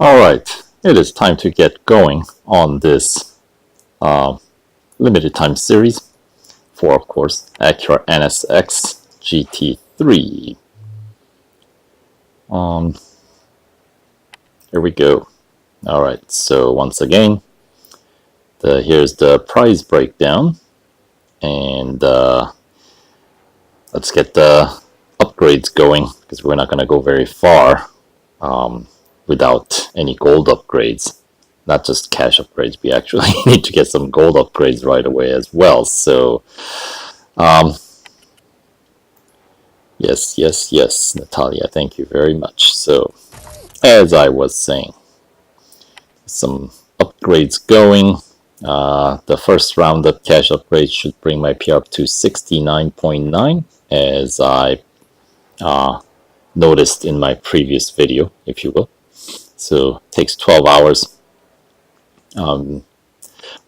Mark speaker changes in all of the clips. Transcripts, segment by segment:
Speaker 1: Alright, it is time to get going on this limited time series for, of course, Acura NSX GT3. Here we go. Alright, so once again, here's the price breakdown, and let's get the upgrades going, because we're not going to go very far without any gold upgrades. Not just cash upgrades, we actually need to get some gold upgrades right away as well. So yes, Natalia, thank you very much. So as I was saying, some upgrades going. The first round of cash upgrades should bring my PR up to 69.9, as I noticed in my previous video, if you will. So it takes 12 hours.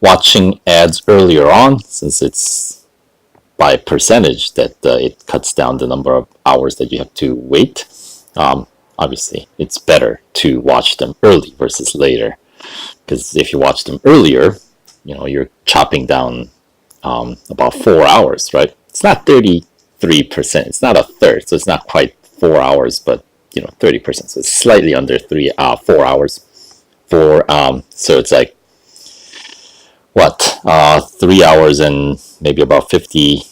Speaker 1: Watching ads earlier on, since it's by percentage that it cuts down the number of hours that you have to wait. Obviously, it's better to watch them early versus later, because if you watch them earlier, you know, you're chopping down about 4 hours, right? It's not 33%. It's not a third, so it's not quite 4 hours, but 30%. So it's slightly under 4 hours. So it's like what, 3 hours and maybe about 50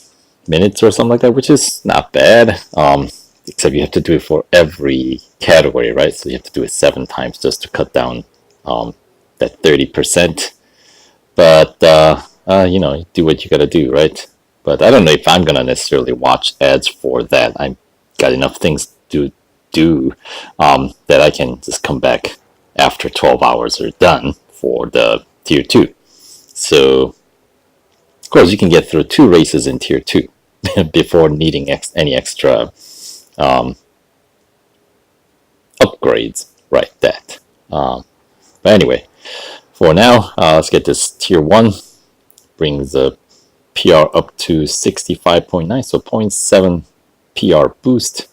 Speaker 1: minutes or something like that, which is not bad. Except you have to do it for every category, right? So you have to do it 7 times just to cut down that 30%. But do what you gotta do, right? But I don't know if I'm gonna necessarily watch ads for that. I've got enough things to do that I can just come back after 12 hours are done for the tier 2. So of course you can get through 2 races in tier 2 before needing any extra upgrades, right? But anyway, for now, let's get this tier 1. Brings the PR up to 65.9, so 0.7 PR boost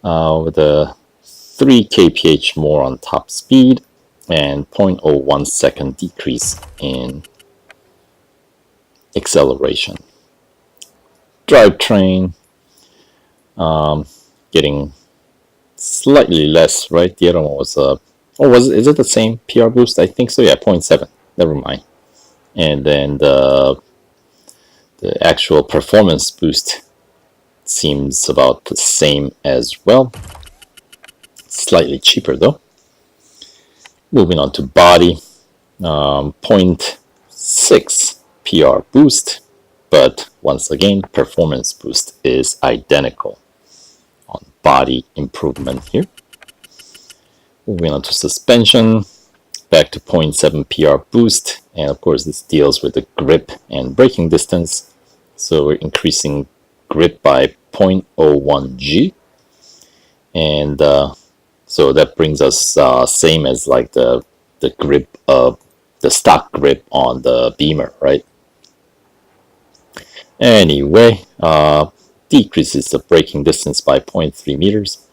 Speaker 1: with a 3 kph more on top speed and 0.01 second decrease in acceleration. Drivetrain getting slightly less, right? The other one was is it the same PR boost? I think so. Yeah, 0.7. Never mind. And then the actual performance boost seems about the same as well. Slightly cheaper though. Moving on to body, 0.6 PR boost, but once again, performance boost is identical on body improvement here. Moving on to suspension, back to 0.7 PR boost, and of course this deals with the grip and braking distance, so we're increasing grip by 0.01 G, and so that brings us same as like the grip of the stock grip on the Beamer, right? Anyway, decreases the braking distance by 0.3 meters.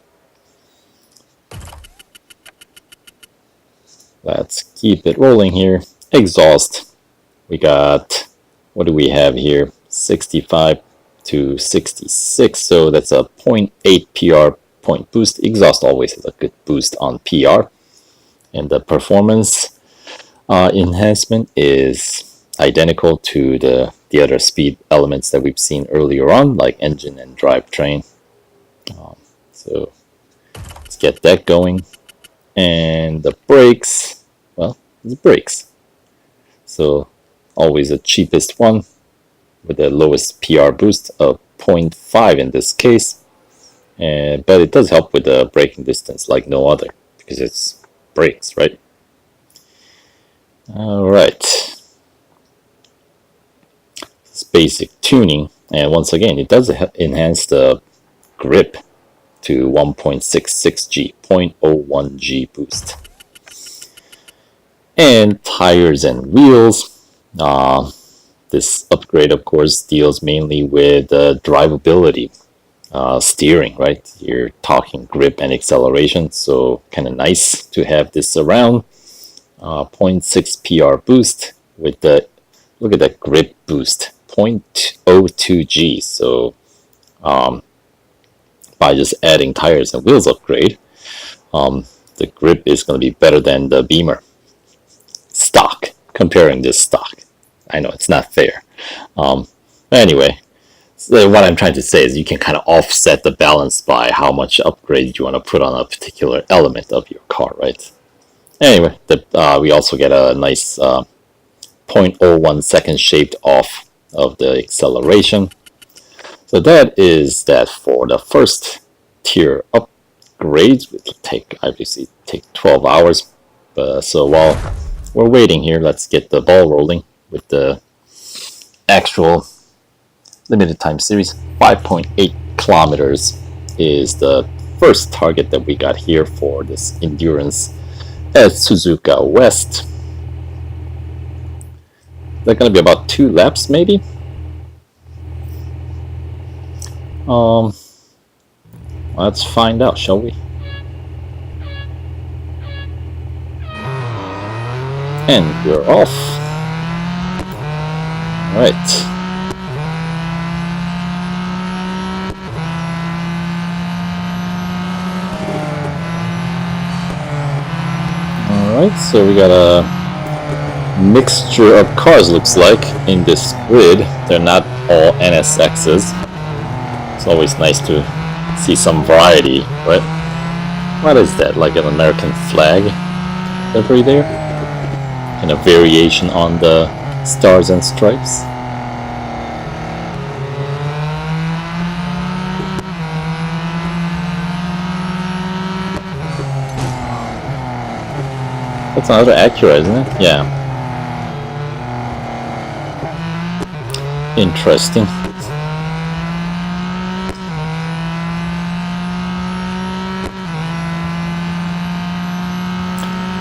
Speaker 1: Let's keep it rolling here. Exhaust, we got, what do we have here? 65 to 66, so that's a 0.8 PR point boost. Exhaust always has a good boost on PR. And the performance enhancement is identical to the other speed elements that we've seen earlier on, like engine and drivetrain. So let's get that going. And the brakes, well, it's brakes. So always the cheapest one with the lowest PR boost of 0.5 in this case. But it does help with the braking distance like no other, because it's brakes, right? Alright. It's basic tuning, and once again, it does enhance the grip to 1.66 G, 0.01 G boost. And tires and wheels. This upgrade, of course, deals mainly with drivability. steering, right? You're talking grip and acceleration, so kind of nice to have this around. 0.6 PR boost with the, look at that grip boost, 0.02 G. So by just adding tires and wheels upgrade, the grip is going to be better than the Beamer stock, comparing this stock. I know it's not fair. But anyway, so what I'm trying to say is you can kind of offset the balance by how much upgrade you want to put on a particular element of your car, right? Anyway, we also get a nice 0.01 second shaved off of the acceleration. So that is that for the first tier upgrades, which will obviously take 12 hours. So while we're waiting here, let's get the ball rolling with the actual limited time series. 5.8 kilometers is the first target that we got here for this endurance at Suzuka West. They're going to be about 2 laps maybe. Let's find out, shall we? And we're off. All right. Alright, so we got a mixture of cars, looks like, in this grid. They're not all NSXs. It's always nice to see some variety, right? What is that, like an American flag livery there? And a variation on the stars and stripes. That's another Acura, isn't it? Yeah. Interesting.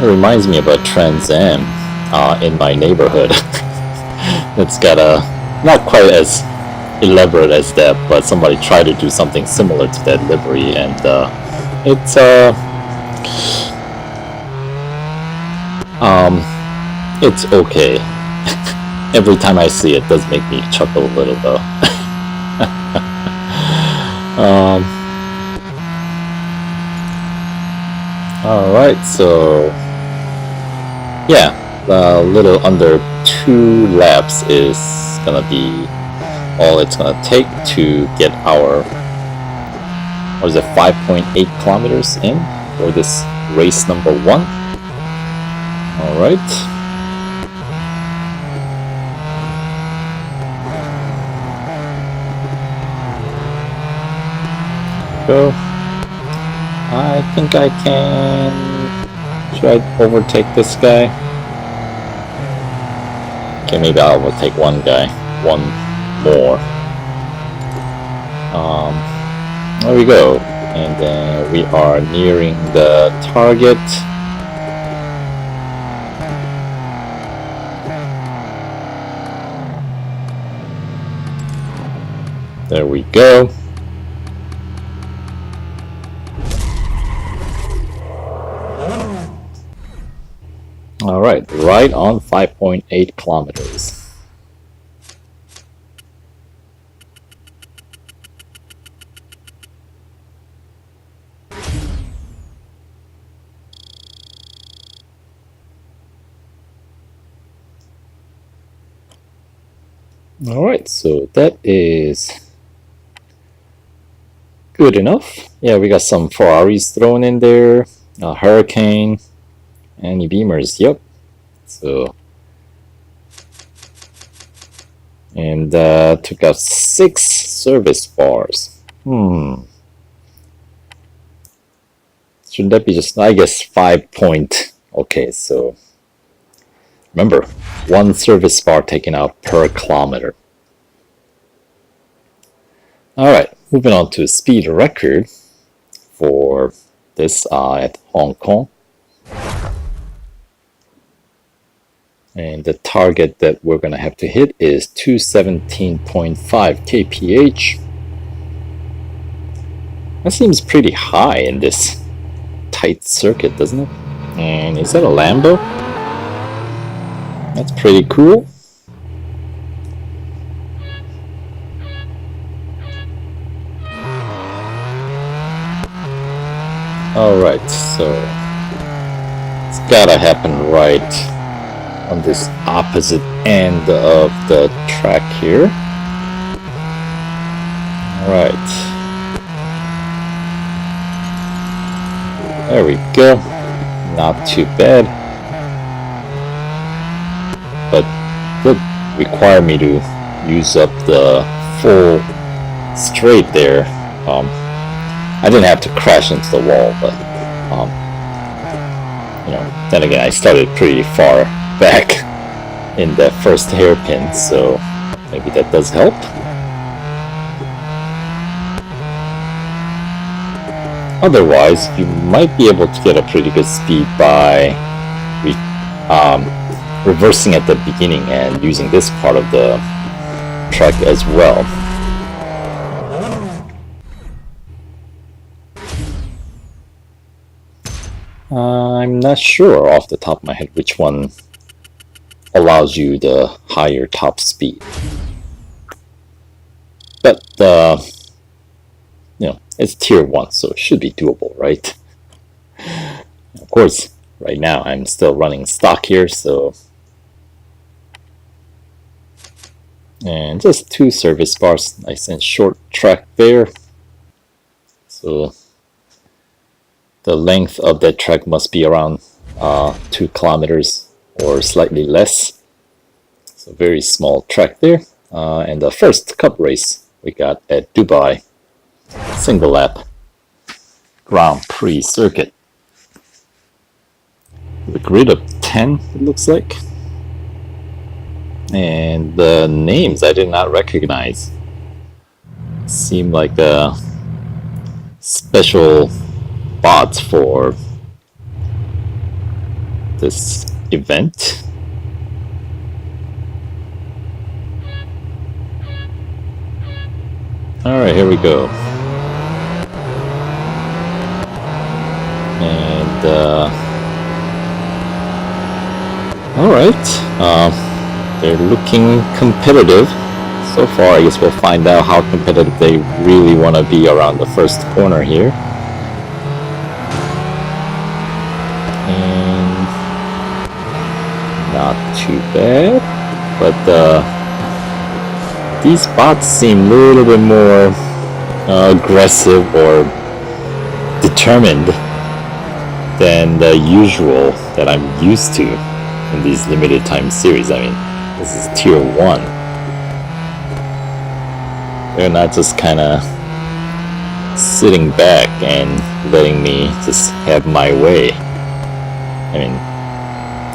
Speaker 1: It reminds me of a Trans Am in my neighborhood. It's got a, not quite as elaborate as that, but somebody tried to do something similar to that livery, and it's okay. Every time I see it, does make me chuckle a little though. Alright, so yeah, a little under 2 laps is gonna be all it's gonna take to get our, what is it, 5.8 kilometers in for this race number 1. Alright. Go. I think I can. Should I overtake this guy? Okay, maybe I'll overtake one guy. One more. There we go. And then we are nearing the target. There we go. All right, right on 5.8 kilometers. All right, so that is good enough. Yeah, we got some Ferraris thrown in there, Huracán, any Beamers, yep. So, and took out 6 service bars. Shouldn't that be just, I guess, 5 point, okay, so remember, 1 service bar taken out per kilometer. Alright, moving on to speed record for this at Hong Kong. And the target that we're going to have to hit is 217.5 kph. That seems pretty high in this tight circuit, doesn't it? And is that a Lambo? That's pretty cool. Alright, so it's gotta happen right on this opposite end of the track here. Alright. There we go. Not too bad. But would require me to use up the full straight there. I didn't have to crash into the wall, but you know, then again, I started pretty far back in that first hairpin, so maybe that does help. Otherwise, you might be able to get a pretty good speed by reversing at the beginning and using this part of the track as well. I'm not sure off the top of my head which one allows you the higher top speed. But, you know, it's tier 1, so it should be doable, right? Of course, right now I'm still running stock here, so... And just 2 service bars, nice and short track there. So the length of that track must be around 2 kilometers or slightly less. So very small track there. And the first cup race we got at Dubai, single lap Grand Prix circuit. The grid of 10, it looks like. And the names I did not recognize. Seem like a special bots for this event. Alright, here we go. And alright, they're looking competitive. So far, I guess we'll find out how competitive they really want to be around the first corner here. And not too bad, but these bots seem a little bit more aggressive or determined than the usual that I'm used to in these limited time series. I mean, this is tier 1. They're not just kind of sitting back and letting me just have my way. I mean,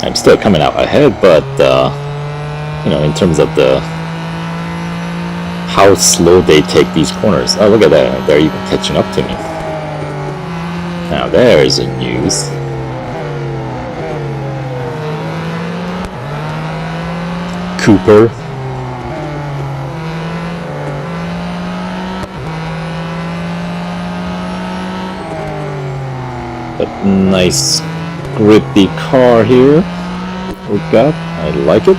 Speaker 1: I'm still coming out ahead, but you know, in terms of the how slow they take these corners. Oh, look at that, they're even catching up to me. Now there's a news. Cooper. A nice grippy car here we got. I like it.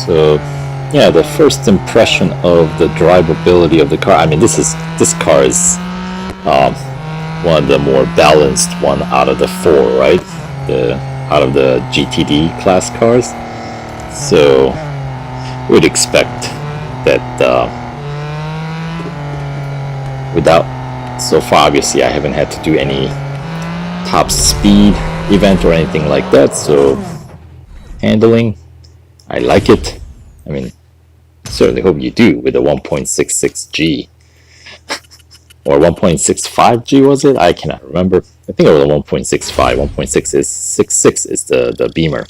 Speaker 1: So yeah, the first impression of the drivability of the car. I mean, this car is one of the more balanced one out of the 4, right? Out of the GTD class cars. So we'd expect that without, so far obviously I haven't had to do any top speed event or anything like that, so handling, I like it. I mean, certainly hope you do with a 1.66G. Or 1.65G was it? I cannot remember. I think it was a 1.65. 1.66 is the Beamer.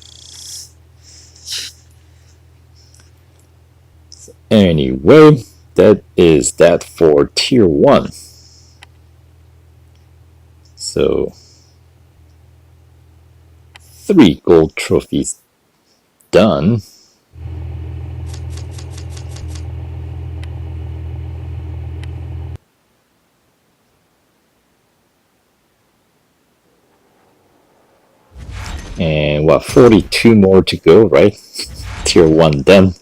Speaker 1: So anyway, that is that for tier 1. So 3 gold trophies done. And what, 42 more to go, right? Tier 1 done.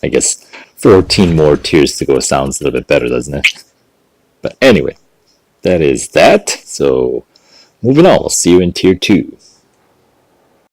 Speaker 1: I guess 14 more tiers to go sounds a little bit better, doesn't it? But anyway, that is that. So moving on, we'll see you in tier 2.